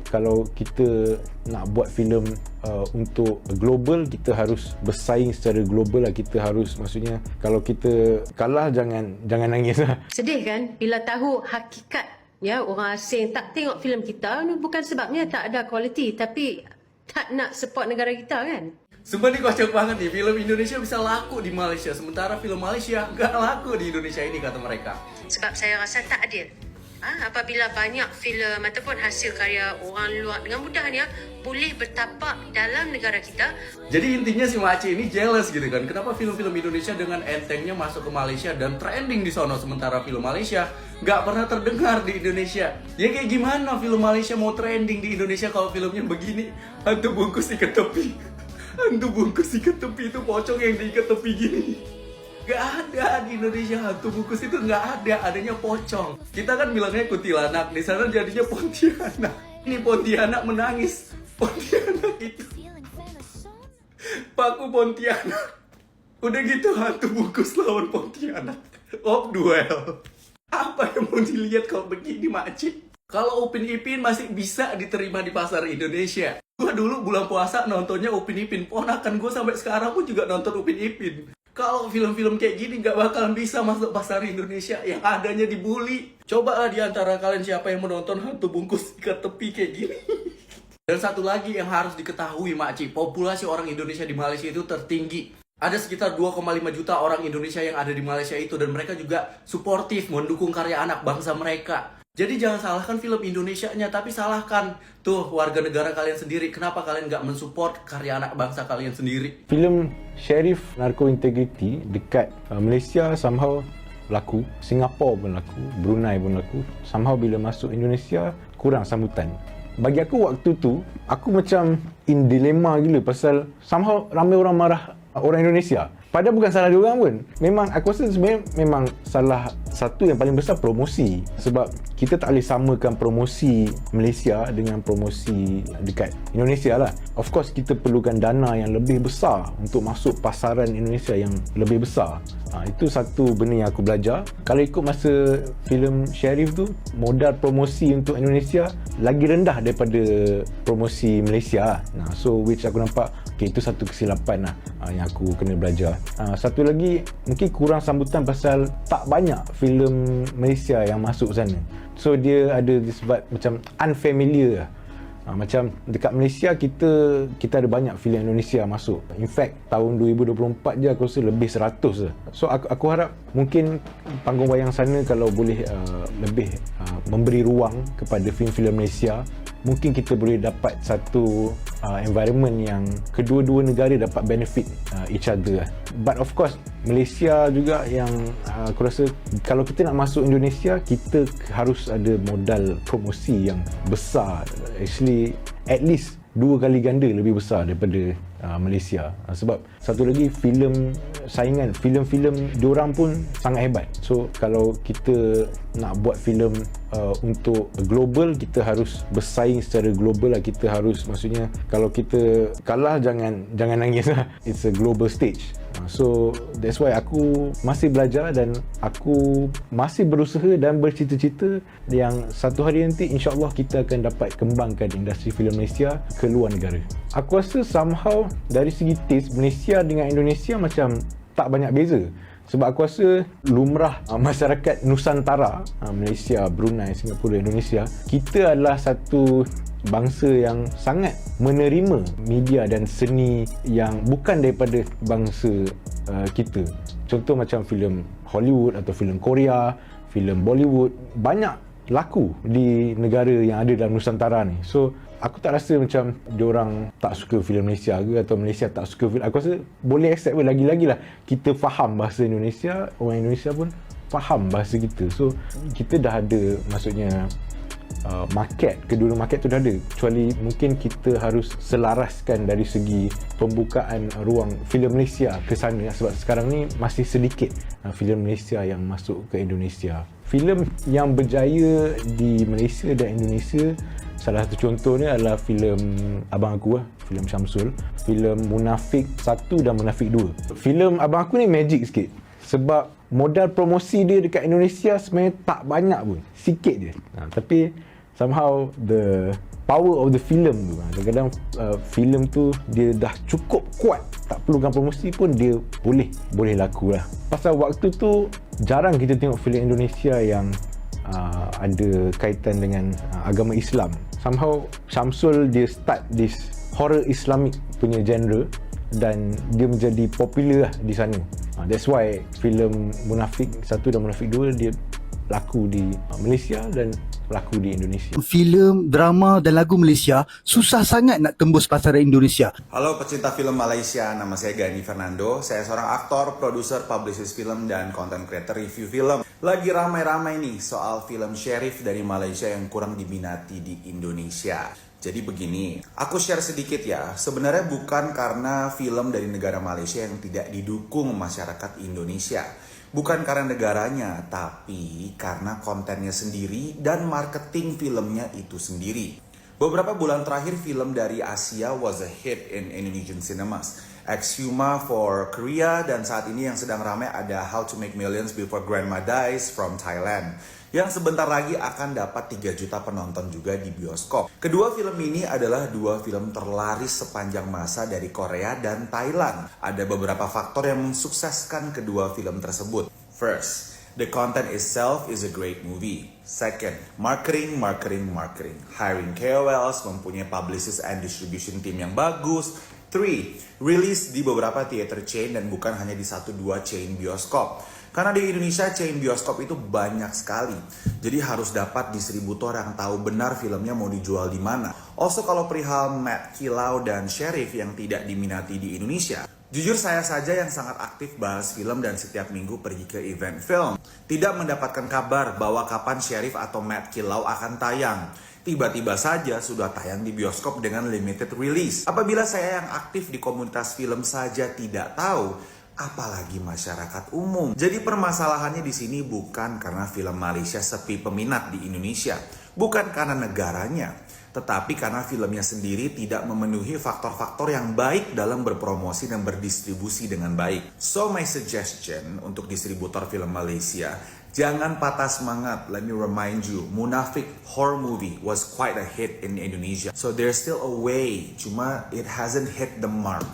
Kalau kita nak buat filem untuk global, kita harus bersaing secara global lah. Kita harus, maksudnya kalau kita kalah jangan nangis lah. Sedih kan bila tahu hakikat orang asing tak tengok filem kita. Bukan sebabnya tak ada kualiti, tapi tak nak support negara kita kan. Sumpah ni kocak banget nih, film Indonesia bisa laku di Malaysia, sementara film Malaysia nggak laku di Indonesia ini, kata mereka. Sebab saya rasa tak adil. Apabila banyak filem ataupun hasil karya orang luar dengan mudahnya boleh bertapak dalam negara kita. Jadi intinya si Makcik ini jealous gitu kan, kenapa film-film Indonesia dengan entengnya masuk ke Malaysia dan trending di sono, sementara film Malaysia nggak pernah terdengar di Indonesia. Ya kayak gimana film Malaysia mau trending di Indonesia kalau filmnya begini, hantu bungkus ikat tepi. Hantu bungkus ikat tepi itu pocong yang diikat tepi gini. Gak ada di Indonesia hantu bungkus itu, nggak ada, adanya pocong. Kita kan bilangnya kuntilanak, di sana jadinya Pontianak. Ini Pontianak menangis. Pontianak itu paku Pontianak. Udah gitu hantu bungkus lawan Pontianak. Duel. Apa yang mau dilihat kalau begini, Makcik? Kalau Upin Ipin masih bisa diterima di pasar Indonesia. Gue dulu bulan puasa nontonnya Upin Ipin. Ponakan gue sampai sekarang pun juga nonton Upin Ipin. Kalau film-film kayak gini nggak bakalan bisa masuk pasar Indonesia, yang adanya dibully. Coba lah di antara kalian siapa yang menonton hantu bungkus ikat tepi kayak gini. Dan satu lagi yang harus diketahui, Makcik, populasi orang Indonesia di Malaysia itu tertinggi. Ada sekitar 2,5 juta orang Indonesia yang ada di Malaysia itu, dan mereka juga suportif mendukung karya anak bangsa mereka. Jadi jangan salahkan film Indonesianya, tapi salahkan tuh warga negara kalian sendiri. Kenapa kalian nggak mensupport karya anak bangsa kalian sendiri? Filem Sheriff Narco Integrity dekat Malaysia somehow laku, Singapura pun laku, Brunei pun laku. Somehow bila masuk Indonesia kurang sambutan. Bagi aku waktu tu, aku macam in dilema gila pasal somehow ramai orang marah orang Indonesia. Padahal bukan salah dia orang pun. Memang aku rasa sebenarnya memang salah satu yang paling besar promosi. Sebab kita tak boleh samakan promosi Malaysia dengan promosi dekat Indonesia lah. Of course kita perlukan dana yang lebih besar untuk masuk pasaran Indonesia yang lebih besar. Itu satu benda yang aku belajar. Kalau ikut masa filem Sheriff tu, modal promosi untuk Indonesia lagi rendah daripada promosi Malaysia. So which aku nampak itu satu kesilapan lah yang aku kena belajar. Satu lagi mungkin kurang sambutan pasal tak banyak filem Malaysia yang masuk sana. So dia ada disebut macam unfamiliar lah. Macam dekat Malaysia kita ada banyak filem Indonesia masuk. In fact tahun 2024 je aku rasa lebih 100 lah. So aku harap mungkin panggung wayang sana kalau boleh lebih memberi ruang kepada filem-filem Malaysia, mungkin kita boleh dapat satu environment yang kedua-dua negara dapat benefit each other lah. But of course Malaysia juga yang aku rasa kalau kita nak masuk Indonesia, kita harus ada modal promosi yang besar. Actually at least 2 kali ganda lebih besar daripada Malaysia. Sebab satu lagi saingan filem diorang pun sangat hebat. So kalau kita nak buat filem untuk global, kita harus bersaing secara global lah. Kita harus, maksudnya kalau kita kalah jangan nangis lah. It's a global stage. So that's why aku masih belajar dan aku masih berusaha dan bercita-cita yang satu hari nanti insya-Allah kita akan dapat kembangkan industri filem Malaysia ke luar negara. Aku rasa somehow dari segi taste Malaysia dengan Indonesia macam tak banyak beza. Sebab aku rasa lumrah masyarakat Nusantara, Malaysia, Brunei, Singapura, Indonesia, kita adalah satu bangsa yang sangat menerima media dan seni yang bukan daripada bangsa kita. Contoh macam filem Hollywood atau filem Korea, filem Bollywood, banyak laku di negara yang ada dalam Nusantara ni. So aku tak rasa macam diorang tak suka filem Malaysia ke atau Malaysia tak suka filem. Aku rasa boleh accept lagi-lagi lah kita faham bahasa Indonesia, orang Indonesia pun faham bahasa kita. So kita dah ada, maksudnya market, kedua market tu dah ada. Kecuali mungkin kita harus selaraskan dari segi pembukaan ruang filem Malaysia ke sana, sebab sekarang ni masih sedikit filem Malaysia yang masuk ke Indonesia. Filem yang berjaya di Malaysia dan Indonesia, salah satu contohnya adalah filem Abang Aku, filem Syamsul, filem Munafik 1 dan Munafik 2. Filem Abang Aku ni magic sikit sebab modal promosi dia dekat Indonesia sebenarnya tak banyak pun, sikit je. Tapi somehow the power of the film tu. Kadang-kadang filem tu dia dah cukup kuat, tak perlukan promosi pun dia boleh laku lah. Pasal waktu tu jarang kita tengok filem Indonesia yang ada kaitan dengan agama Islam. Somehow Syamsul dia start this horror Islamic punya genre dan dia menjadi popular lah di sana. That's why filem Munafik 1 dan Munafik 2 dia laku di Malaysia dan laku di Indonesia. Filem, drama dan lagu Malaysia susah sangat nak tembus pasaran Indonesia. Halo pecinta film Malaysia, nama saya Gani Fernando. Saya seorang aktor, produser, publicist film, dan content creator review film. Lagi ramai-ramai nih soal film Sheriff dari Malaysia yang kurang diminati di Indonesia. Jadi begini, aku share sedikit ya. Sebenarnya bukan karena film dari negara Malaysia yang tidak didukung masyarakat Indonesia. Bukan karena negaranya, tapi karena kontennya sendiri dan marketing filmnya itu sendiri. Beberapa bulan terakhir film dari Asia was a hit in Indonesian cinemas. Exhuma for Korea, dan saat ini yang sedang ramai ada How to Make Millions Before Grandma Dies from Thailand, yang sebentar lagi akan dapat 3 juta penonton juga di bioskop. Kedua film ini adalah 2 film terlaris sepanjang masa dari Korea dan Thailand. Ada beberapa faktor yang mensukseskan kedua film tersebut. First, the content itself is a great movie. Second, marketing. Hiring KOLs, mempunyai publicist and distribution team yang bagus. 3, rilis di beberapa theater chain dan bukan hanya di 1-2 chain bioskop. Karena di Indonesia chain bioskop itu banyak sekali. Jadi harus dapat distributor yang tahu benar filmnya mau dijual di mana. Also kalau perihal Matt Kilau dan Sheriff yang tidak diminati di Indonesia, jujur saya saja yang sangat aktif bahas film dan setiap minggu pergi ke event film, tidak mendapatkan kabar bahwa kapan Sheriff atau Matt Kilau akan tayang. Tiba-tiba saja sudah tayang di bioskop dengan limited release. Apabila saya yang aktif di komunitas film saja tidak tahu, apalagi masyarakat umum. Jadi permasalahannya di sini bukan karena film Malaysia sepi peminat di Indonesia, bukan karena negaranya, tetapi karena filmnya sendiri tidak memenuhi faktor-faktor yang baik dalam berpromosi dan berdistribusi dengan baik. So my suggestion untuk distributor film Malaysia, jangan patah semangat. Let me remind you, Munafik horror movie was quite a hit in Indonesia. So there's still a way, cuma it hasn't hit the mark.